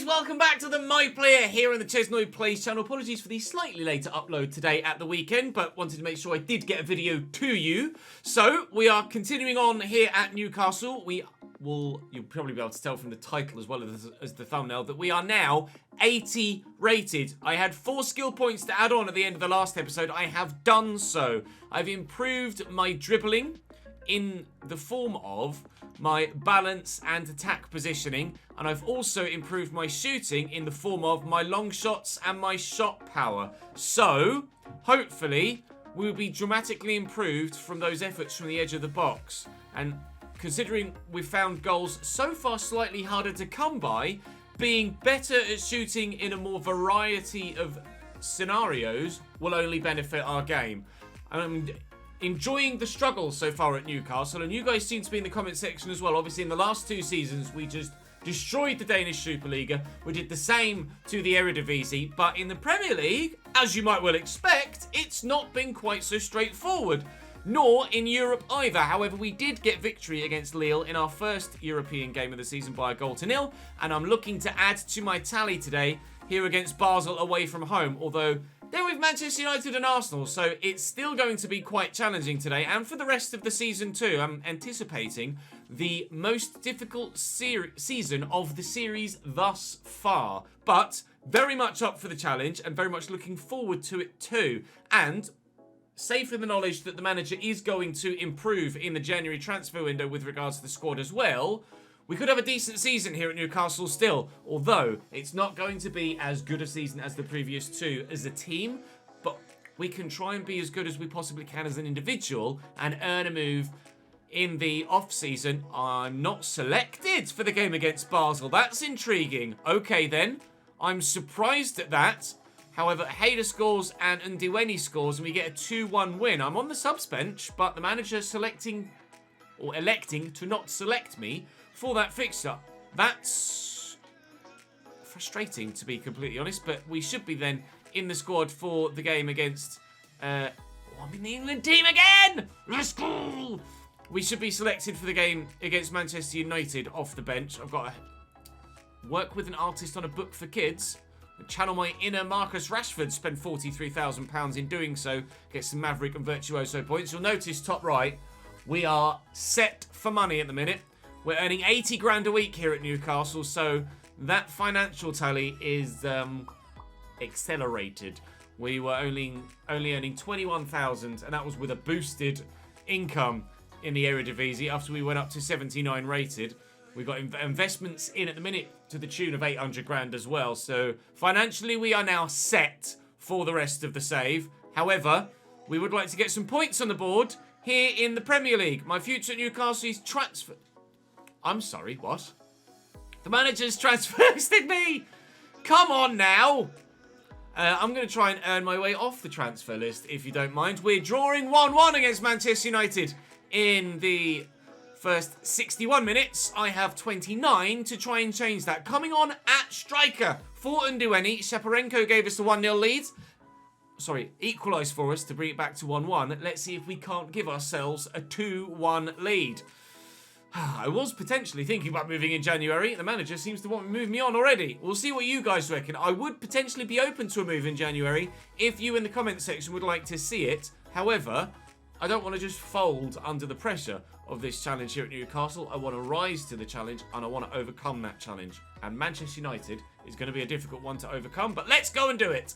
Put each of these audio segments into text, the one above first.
welcome back to the My Player here on the ChesnoidPlays channel. Apologies for the slightly later upload today at the weekend, but wanted to make sure I did get a video to you. So, we are continuing on here at Newcastle. You'll probably be able to tell from the title as well as the thumbnail that we are now 80 rated. I had 4 skill points to add on at the end of the last episode. I have done so. I've improved my dribbling in the form of my balance and attack positioning, and I've also improved my shooting in the form of my long shots and my shot power. So, hopefully, we'll be dramatically improved from those efforts from the edge of the box. And considering we've found goals so far slightly harder to come by, being better at shooting in a more variety of scenarios will only benefit our game. I'm enjoying the struggle so far at Newcastle, and you guys seem to be in the comment section as well. Obviously, in the last 2 seasons, we just destroyed the Danish Superliga. We did the same to the Eredivisie, but in the Premier League, as you might well expect, it's not been quite so straightforward. Nor in Europe either. However, we did get victory against Lille in our first European game of the season by a 1-0, and I'm looking to add to my tally today here against Basel away from home, although they're with Manchester United and Arsenal, so it's still going to be quite challenging today, and for the rest of the season too. I'm anticipating the most difficult season of the series thus far, but very much up for the challenge and very much looking forward to it too. And safe in the knowledge that the manager is going to improve in the January transfer window with regards to the squad as well, we could have a decent season here at Newcastle still, although it's not going to be as good a season as the previous 2 as a team, but we can try and be as good as we possibly can as an individual and earn a move in the off-season. I'm not selected for the game against Basel. That's intriguing. Okay then, I'm surprised at that. However, Hayder scores and Ndiweni scores and we get a 2-1 win. I'm on the subs bench, but the manager electing to not select me for that fixture. That's frustrating, to be completely honest, but we should be then in the squad for the game against I'm in the England team again! Let's go! We should be selected for the game against Manchester United off the bench. I've got to work with an artist on a book for kids, channel my inner Marcus Rashford, spend £43,000 in doing so, get some Maverick and Virtuoso points. You'll notice top right, we are set for money at the minute. We're earning 80 grand a week here at Newcastle, so that financial tally is accelerated. We were only earning 21,000, and that was with a boosted income in the Eredivisie after we went up to 79 rated. We've got investments in at the minute to the tune of 800 grand as well, so financially we are now set for the rest of the save. However, we would like to get some points on the board here in the Premier League. My future at Newcastle is transfer. I'm sorry, what? The manager's transferred me! Come on now! I'm going to try and earn my way off the transfer list, if you don't mind. We're drawing 1-1 against Manchester United in the first 61 minutes. I have 29 to try and change that. Coming on at striker for Ndiweni. Shaparenko gave us a 1-0 lead. Sorry, equalised for us to bring it back to 1-1. Let's see if we can't give ourselves a 2-1 lead. I was potentially thinking about moving in January. The manager seems to want to move me on already. We'll see what you guys reckon. I would potentially be open to a move in January if you in the comment section would like to see it. However, I don't want to just fold under the pressure of this challenge here at Newcastle. I want to rise to the challenge and I want to overcome that challenge. And Manchester United is going to be a difficult one to overcome, but let's go and do it.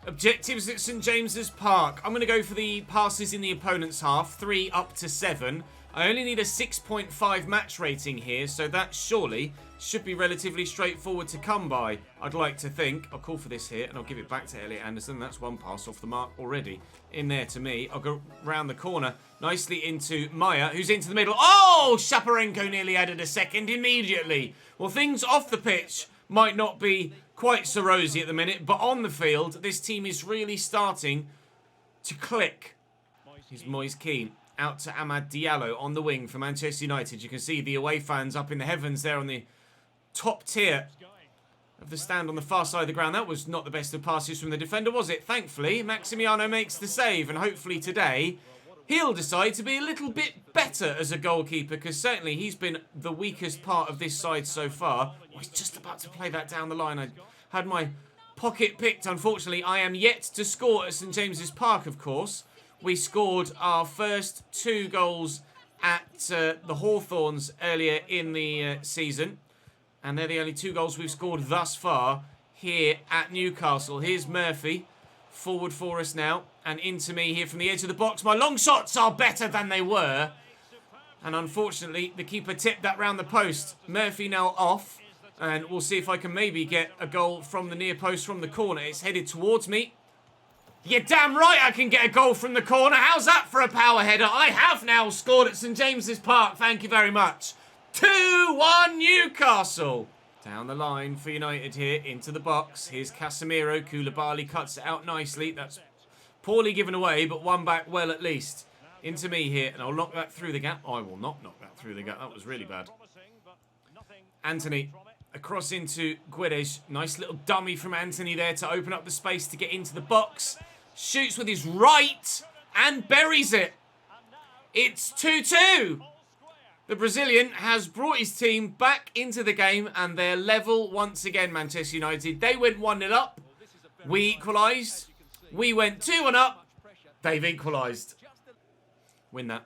Objectives at St James's Park. I'm going to go for the passes in the opponent's half, 3 up to 7. I only need a 6.5 match rating here, so that surely should be relatively straightforward to come by, I'd like to think. I'll call for this here, and I'll give it back to Elliot Anderson. That's 1 pass off the mark already. In there to me. I'll go round the corner nicely into Maya, who's into the middle. Oh! Shaparenko nearly added a second immediately. Well, things off the pitch might not be quite so rosy at the minute, but on the field, this team is really starting to click. Here's Moise Keane. Out to Amad Diallo on the wing for Manchester United. You can see the away fans up in the heavens there on the top tier of the stand on the far side of the ground. That was not the best of passes from the defender, was it? Thankfully, Maximiano makes the save, and hopefully today he'll decide to be a little bit better as a goalkeeper, because certainly he's been the weakest part of this side so far. Oh, he's just about to play that down the line. I had my pocket picked. Unfortunately, I am yet to score at St James's Park, of course. We scored our first 2 goals at the Hawthorns earlier in the season. And they're the only 2 goals we've scored thus far here at Newcastle. Here's Murphy, forward for us now. And into me here from the edge of the box. My long shots are better than they were. And unfortunately, the keeper tipped that round the post. Murphy now off. And we'll see if I can maybe get a goal from the near post from the corner. It's headed towards me. You're damn right I can get a goal from the corner. How's that for a power header? I have now scored at St James's Park. Thank you very much. 2-1 Newcastle. Down the line for United here, into the box. Here's Casemiro. Koulibaly cuts it out nicely. That's poorly given away, but one back well at least. Into me here, and I'll knock that through the gap. I will not knock that through the gap. That was really bad. Anthony, across into Guedes. Nice little dummy from Anthony there to open up the space to get into the box. Shoots with his right and buries it. It's 2-2. The Brazilian has brought his team back into the game, and they're level once again, Manchester United. They went 1-0 up. We equalised. We went 2-1 up. They've equalised. Win that.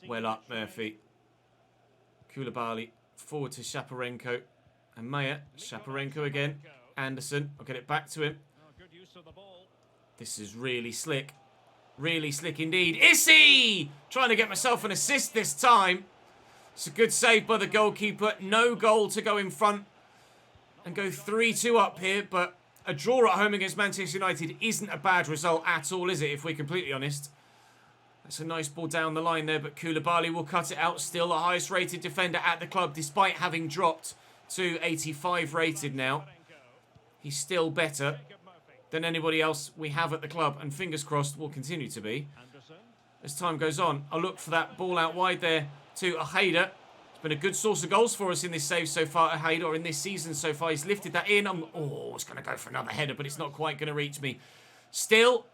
Well up, Murphy. Koulibaly forward to Shaparenko. And Maya. Shaparenko again. Anderson. I'll get it back to him. This is really slick. Really slick indeed. Issy! Trying to get myself an assist this time. It's a good save by the goalkeeper. No goal to go in front and go 3-2 up here. But a draw at home against Manchester United isn't a bad result at all, is it, if we're completely honest? That's a nice ball down the line there, but Koulibaly will cut it out. Still the highest rated defender at the club, despite having dropped to 85 rated now. He's still better than anybody else we have at the club, and fingers crossed will continue to be as time goes on. I'll look for that ball out wide there to Ojeda. It's been a good source of goals for us in this save so far, Ojeda, or in this season so far. He's lifted that in. Oh, it's going to go for another header, but it's not quite going to reach me. Still,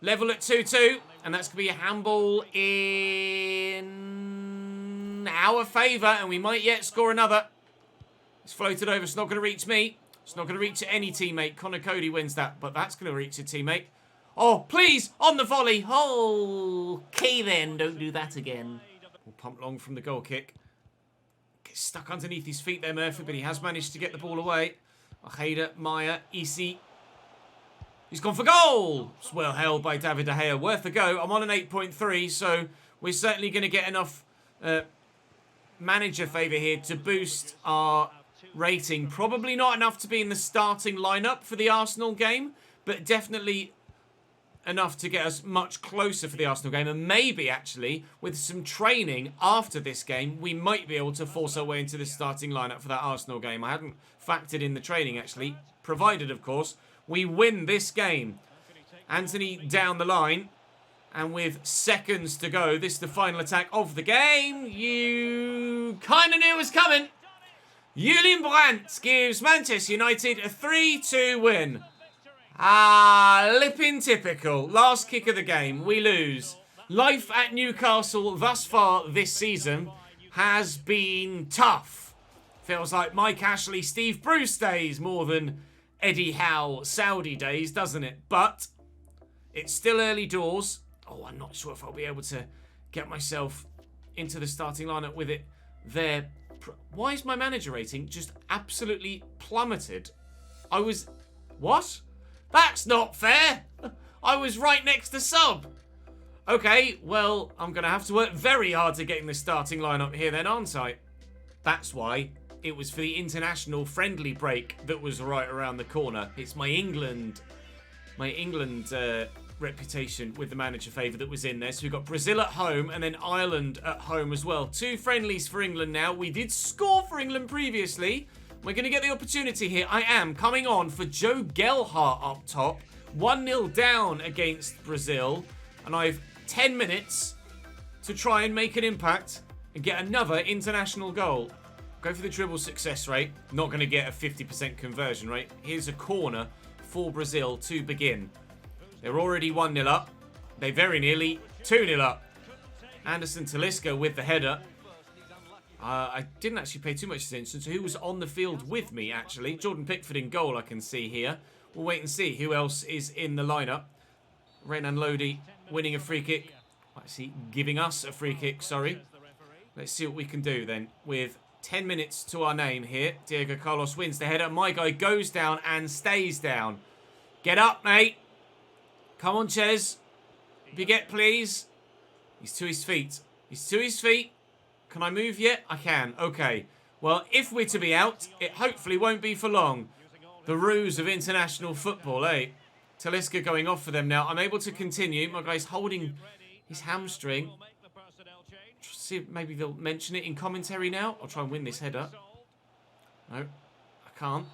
level at 2-2, and that's going to be a handball in our favour, and we might yet score another. It's floated over. It's not going to reach me. It's not going to reach any teammate. Connor Cody wins that, but that's going to reach a teammate. Oh, please, on the volley. Oh, okay then. Don't do that again. We'll pump long from the goal kick. Gets stuck underneath his feet there, Murphy, but he has managed to get the ball away. Ojeda, Maya, Isi. He's gone for goal. It's well held by David De Gea. Worth a go. I'm on an 8.3, so we're certainly going to get enough manager favour here to boost our rating. Probably not enough to be in the starting lineup for the Arsenal game, but definitely enough to get us much closer for the Arsenal game. And maybe, actually, with some training after this game, we might be able to force our way into the starting lineup for that Arsenal game. I hadn't factored in the training, actually, provided, of course, we win this game. Anthony down the line. And with seconds to go, this is the final attack of the game. You kind of knew it was coming. Julian Brandt gives Manchester United a 3-2 win. Lippin typical. Last kick of the game. We lose. Life at Newcastle thus far this season has been tough. Feels like Mike Ashley, Steve Bruce days more than Eddie Howe Saudi days, doesn't it? But it's still early doors. Oh, I'm not sure if I'll be able to get myself into the starting lineup with it there. Why is my manager rating just absolutely plummeted? What? That's not fair. I was right next to sub. Okay, well, I'm going to have to work very hard to get in the starting lineup here then, aren't I? That's why it was for the international friendly break that was right around the corner. It's my England reputation with the manager favour that was in there. So we've got Brazil at home and then Ireland at home as well. 2 friendlies for England now. We did score for England previously. We're going to get the opportunity here. I am coming on for Joe Gelhardt up top. 1-0 down against Brazil. And I've 10 minutes to try and make an impact and get another international goal. Go for the dribble success rate. Not going to get a 50% conversion rate. Here's a corner for Brazil to begin. They're already 1-0 up. They very nearly 2-0 up. Anderson Talisca with the header. I didn't actually pay too much attention to who was on the field with me, actually. Jordan Pickford in goal, I can see here. We'll wait and see who else is in the lineup. Renan Lodi winning a free kick. Actually, giving us a free kick, sorry. Let's see what we can do then with 10 minutes to our name here. Diego Carlos wins the header. My guy goes down and stays down. Get up, mate. Come on, Ches. Baguette, please. He's to his feet. He's to his feet. Can I move yet? I can. Okay. Well, if we're to be out, it hopefully won't be for long. The ruse of international football, eh? Talisca going off for them now. I'm able to continue. My guy's holding his hamstring. See if maybe they'll mention it in commentary now. I'll try and win this header. No, I can't.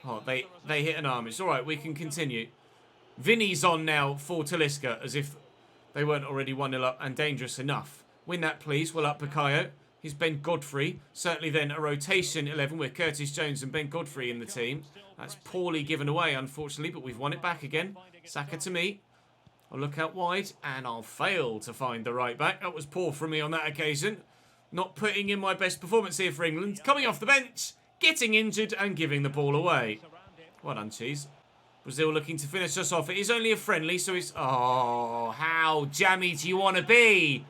Oh, they hit an arm. It's all right. We can continue. Vinny's on now for Talisca, as if they weren't already 1-0 up and dangerous enough. Win that, please. Well up, Bukayo. He's Ben Godfrey. Certainly then a rotation 11 with Curtis Jones and Ben Godfrey in the team. That's poorly given away, unfortunately, but we've won it back again. Saka to me. I'll look out wide, and I'll fail to find the right back. That was poor from me on that occasion. Not putting in my best performance here for England. Coming off the bench, getting injured, and giving the ball away. Well done, Cheese. Brazil looking to finish us off. It is only a friendly, so it's... Oh, how jammy do you want to be?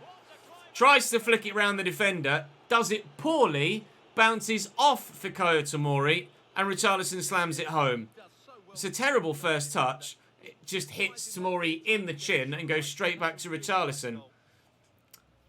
Tries to flick it round the defender. Does it poorly. Bounces off Fikayo Tomori, and Richarlison slams it home. It's a terrible first touch. It just hits Tomori in the chin and goes straight back to Richarlison.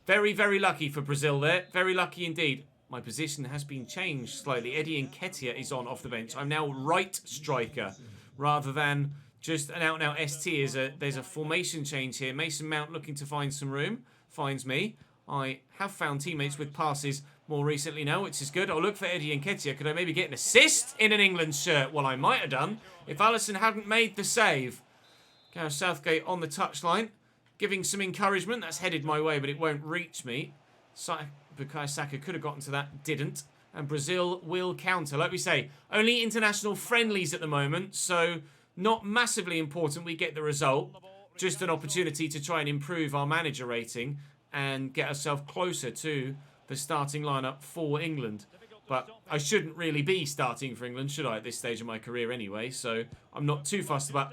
Very, very lucky for Brazil there. Very lucky indeed. My position has been changed slightly. Eddie Nketiah is on off the bench. I'm now right striker rather than just an out-and-out ST. There's a formation change here. Mason Mount looking to find some room. Finds me. I have found teammates with passes more recently now, which is good. I'll look for Eddie Nketiah. Could I maybe get an assist in an England shirt? Well, I might have done if Alisson hadn't made the save. Gareth Southgate on the touchline, giving some encouragement. That's headed my way, but it won't reach me. Bukayo Saka could have gotten to that, didn't. And Brazil will counter. Like we say, only international friendlies at the moment, so not massively important we get the result. Just an opportunity to try and improve our manager rating and get ourselves closer to the starting lineup for England. But I shouldn't really be starting for England, should I, at this stage of my career anyway? So I'm not too fussed about...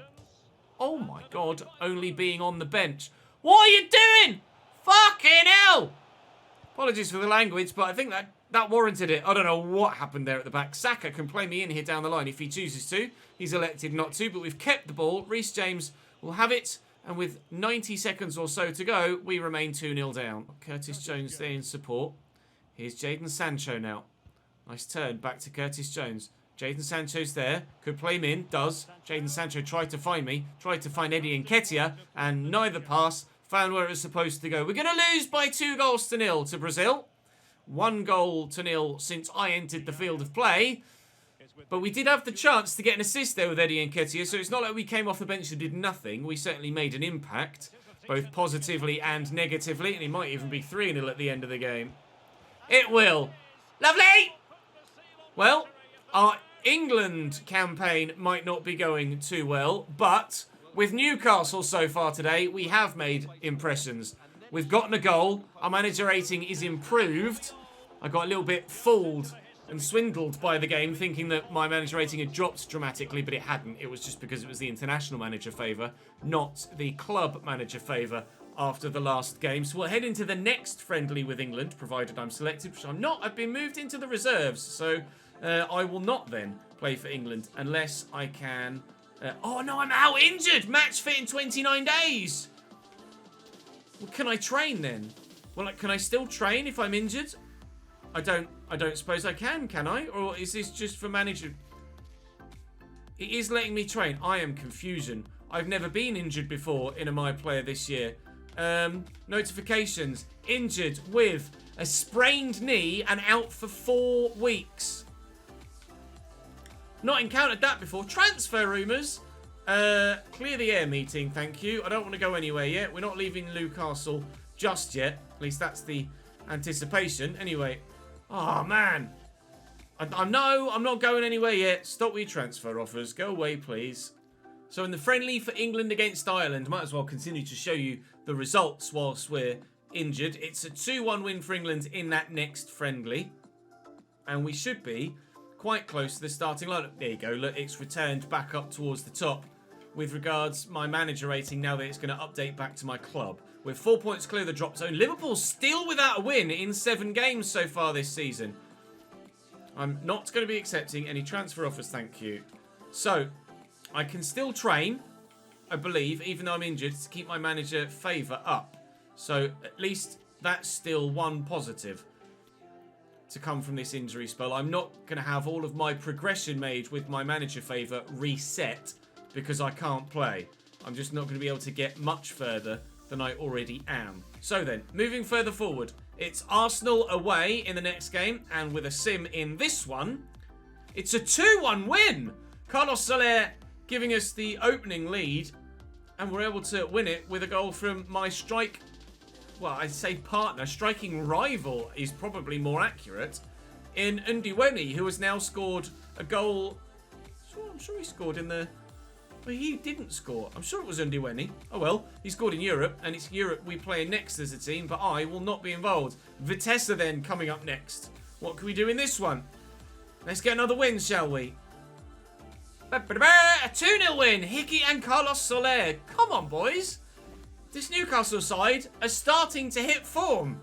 Oh my God, only being on the bench. What are you doing? Fucking hell! Apologies for the language, but I think that warranted it. I don't know what happened there at the back. Saka can play me in here down the line if he chooses to. He's elected not to, but we've kept the ball. Reece James will have it. And with 90 seconds or so to go, we remain 2-0 down. Curtis Jones there in support. Here's Jadon Sancho now. Nice turn back to Curtis Jones. Jadon Sancho's there. Could play him in. Does. Jadon Sancho tried to find me. Tried to find Eddie Nketiah. And neither pass found where it was supposed to go. We're going to lose by 2-0 to Brazil. 1-0 since I entered the field of play. But we did have the chance to get an assist there with Eddie Nketiah. So it's not like we came off the bench and did nothing. We certainly made an impact. Both positively and negatively. And it might even be 3-0 at the end of the game. It will. Lovely! Well, our England campaign might not be going too well, but with Newcastle so far today, we have made impressions. We've gotten a goal. Our manager rating is improved. I got a little bit fooled and swindled by the game, thinking that my manager rating had dropped dramatically, but it hadn't. It was just because it was the international manager favour, not the club manager favour after the last game. So we'll head into the next friendly with England, provided I'm selected, which I'm not. I've been moved into the reserves, so I will not then play for England unless I can... oh no, I'm out injured! Match fit in 29 days! Well, can I train then? Well, can I still train if I'm injured? I don't suppose I can I? Or is this just for manager? It is letting me train. I am confusion. I've never been injured before in a My Player this year. Notifications. Injured with a sprained knee and out for 4 weeks. Not encountered that before. Transfer rumours. Clear the air meeting, thank you. I don't want to go anywhere yet. We're not leaving Newcastle just yet. At least that's the anticipation. Anyway. Oh, man. I'm not going anywhere yet. Stop with your transfer offers. Go away, please. So in the friendly for England against Ireland, might as well continue to show you the results whilst we're injured. It's a 2-1 win for England in that next friendly. And we should be quite close to the starting lineup. There you go. Look, it's returned back up towards the top with regards my manager rating now that it's going to update back to my club. We're 4 points clear of the drop zone. Liverpool still without a win in 7 games so far this season. I'm not going to be accepting any transfer offers, thank you. So, I can still train, I believe, even though I'm injured, to keep my manager favour up. So, at least that's still one positive to come from this injury spell. I'm not going to have all of my progression made with my manager favour reset because I can't play. I'm just not going to be able to get much further than I already am. So then, moving further forward, it's Arsenal away in the next game, and with a sim in this one, it's a 2-1 win! Carlos Soler giving us the opening lead, and we're able to win it with a goal from my I'd say partner, striking rival is probably more accurate, in Ndiweni, who has now scored a goal. I'm sure he scored in the... Well, he didn't score. I'm sure it was Ndiweni. Oh well, he scored in Europe, and it's Europe we play next as a team, but I will not be involved. Vitesse then coming up next. What can we do in this one? Let's get another win, shall we? A 2-0 win. Hickey and Carlos Soler. Come on, boys. This Newcastle side are starting to hit form.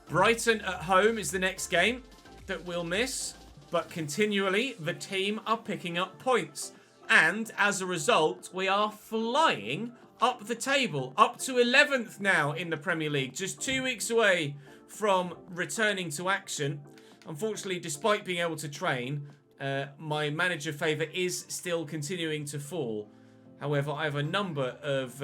Brighton at home is the next game that we'll miss, but continually the team are picking up points. And as a result, we are flying up the table, up to 11th now in the Premier League, just 2 weeks away from returning to action. Unfortunately, despite being able to train, my manager favour is still continuing to fall. However, I have a number of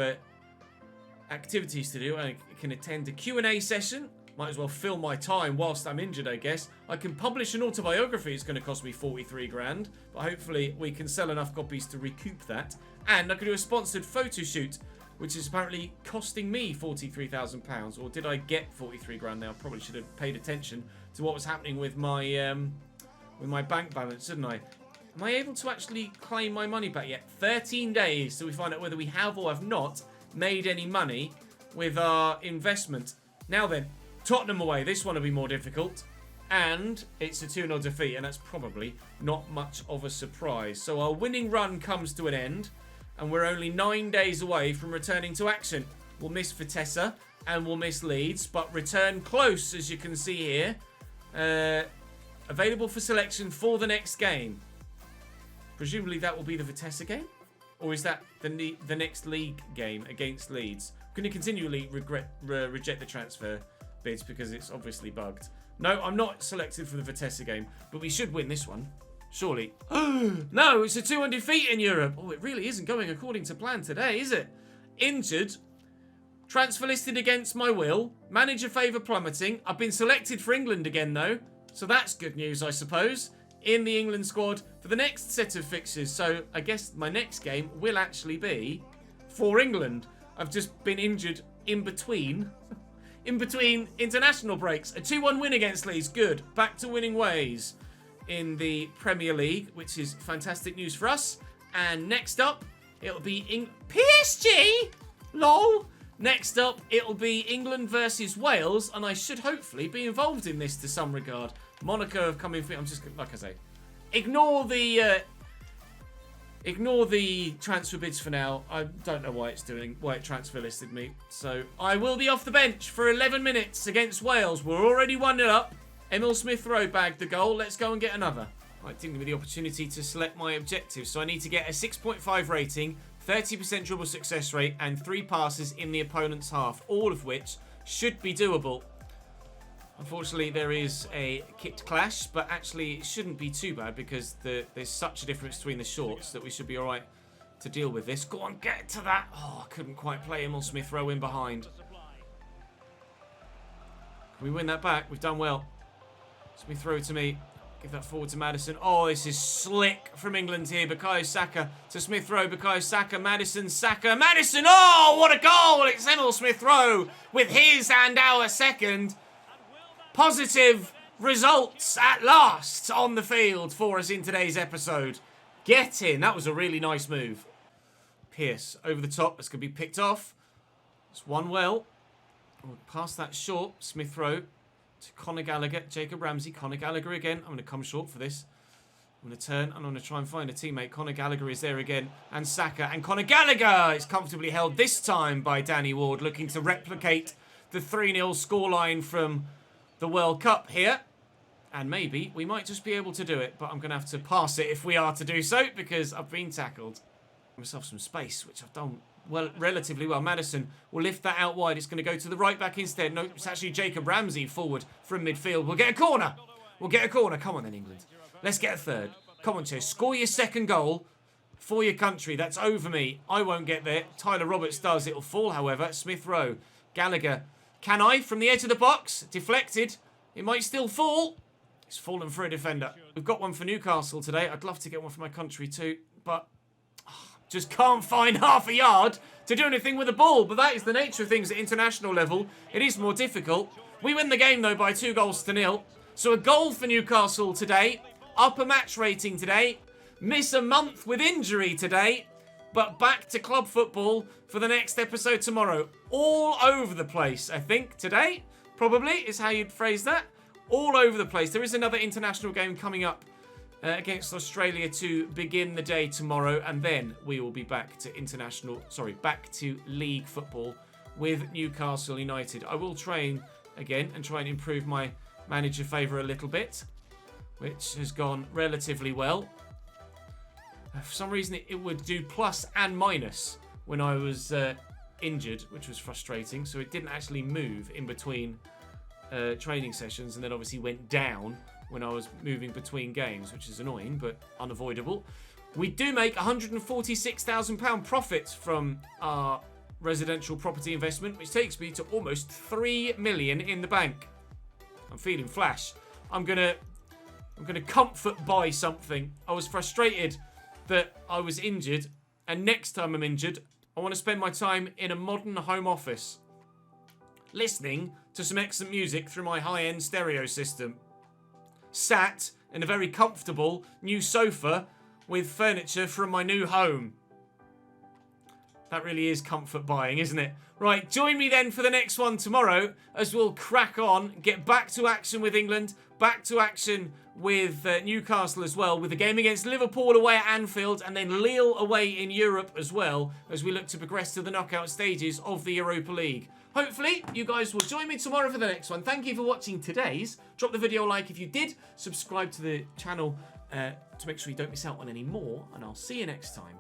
activities to do. I can attend a Q&A session. Might as well fill my time whilst I'm injured, I guess. I can publish an autobiography. It's going to cost me 43 grand. But hopefully we can sell enough copies to recoup that. And I can do a sponsored photo shoot, which is apparently costing me £43,000. Or did I get 43 grand now? I probably should have paid attention to what was happening with my bank balance, didn't I? Am I able to actually claim my money back yet? 13 days till we find out whether we have or have not made any money with our investment. Now then, Tottenham away. This one will be more difficult. And it's a 2-0 defeat, and that's probably not much of a surprise. So our winning run comes to an end, and we're only 9 days away from returning to action. We'll miss Vitesse, and we'll miss Leeds, but return close, as you can see here. Available for selection for the next game. Presumably that will be the Vitesse game? Or is that the next league game against Leeds? I'm going to continually reject the transfer bids because it's obviously bugged. No, I'm not selected for the Vitesse game, but we should win this one, surely. No, it's a 2-1 defeat in Europe. Oh, it really isn't going according to plan today, is it? Injured, transfer listed against my will, manager favour plummeting. I've been selected for England again, though, so that's good news, I suppose, in the England squad for the next set of fixtures. So I guess my next game will actually be for England. I've just been injured in between international breaks. A 2-1 win against Leeds. Good. Back to winning ways in the Premier League, which is fantastic news for us. And next up, it'll be PSG! LOL! Next up, it'll be England versus Wales, and I should hopefully be involved in this to some regard. Monaco have come in for... I'm just... Like I say, ignore the transfer bids for now. I don't know why it transfer listed me. So I will be off the bench for 11 minutes against Wales. We're already 1-0 up. Emil Smith-Rowe bagged the goal. Let's go and get another. I didn't give me the opportunity to select my objectives. So I need to get a 6.5 rating, 30% dribble success rate, and 3 passes in the opponent's half. All of which should be doable. Unfortunately, there is a kit clash, but actually it shouldn't be too bad because there's such a difference between the shorts that we should be all right to deal with this. Go on, get to that. Oh, I couldn't quite play Emil Smith-Rowe in behind. Can we win that back? We've done well. Smith-Rowe to me. Give that forward to Maddison. Oh, this is slick from England here. Bukayo Saka to Smith-Rowe. Bukayo Saka, Maddison, Saka, Maddison. Oh, what a goal. It's Emil Smith-Rowe with his and our second. Positive results at last on the field for us in today's episode. Get in. That was a really nice move. Pierce over the top. That's going to be picked off. It's one well. We'll pass that short. Smith Rowe to Conor Gallagher. Jacob Ramsey. Conor Gallagher again. I'm going to come short for this. I'm going to turn and I'm going to try and find a teammate. Conor Gallagher is there again. And Saka. And Conor Gallagher is comfortably held this time by Danny Ward, looking to replicate the 3-0 scoreline from the World Cup here. And maybe we might just be able to do it. But I'm going to have to pass it if we are to do so, because I've been tackled. Myself some space, which I've done well, relatively well. Maddison will lift that out wide. It's going to go to the right back instead. No, it's actually Jacob Ramsey forward from midfield. We'll get a corner. We'll get a corner. Come on then, England. Let's get a third. Come on, Ches. Score your second goal for your country. That's over me. I won't get there. Tyler Roberts does. It'll fall, however. Smith Rowe. Gallagher. Can I? From the edge of the box. Deflected. It might still fall. It's fallen for a defender. We've got one for Newcastle today. I'd love to get one for my country too, but just can't find half a yard to do anything with the ball. But that is the nature of things at international level. It is more difficult. We win the game, though, by 2-0. So a goal for Newcastle today. Up a match rating today. Miss a month with injury today. But back to club football for the next episode tomorrow. All over the place, I think, today. Probably is how you'd phrase that. All over the place. There is another international game coming up against Australia to begin the day tomorrow, and then we will be back to back to league football with Newcastle United. I will train again and try and improve my manager favour a little bit, which has gone relatively well. For some reason it would do plus and minus when I was injured, which was frustrating, so it didn't actually move in between training sessions, and then obviously went down when I was moving between games, which is annoying, but unavoidable. We do make £146,000 profit from our residential property investment, which takes me to almost 3 million in the bank. I'm feeling flash. I'm gonna comfort buy something. I was frustrated that I was injured, and next time I'm injured, I want to spend my time in a modern home office, listening to some excellent music through my high-end stereo system. Sat in a very comfortable new sofa with furniture from my new home. That really is comfort buying, isn't it? Right, join me then for the next one tomorrow as we'll crack on, get back to action with England, back to action with Newcastle as well, with the game against Liverpool away at Anfield, and then Lille away in Europe as well, as we look to progress to the knockout stages of the Europa League. Hopefully, you guys will join me tomorrow for the next one. Thank you for watching today's. Drop the video a like if you did. Subscribe to the channel to make sure you don't miss out on any more. And I'll see you next time.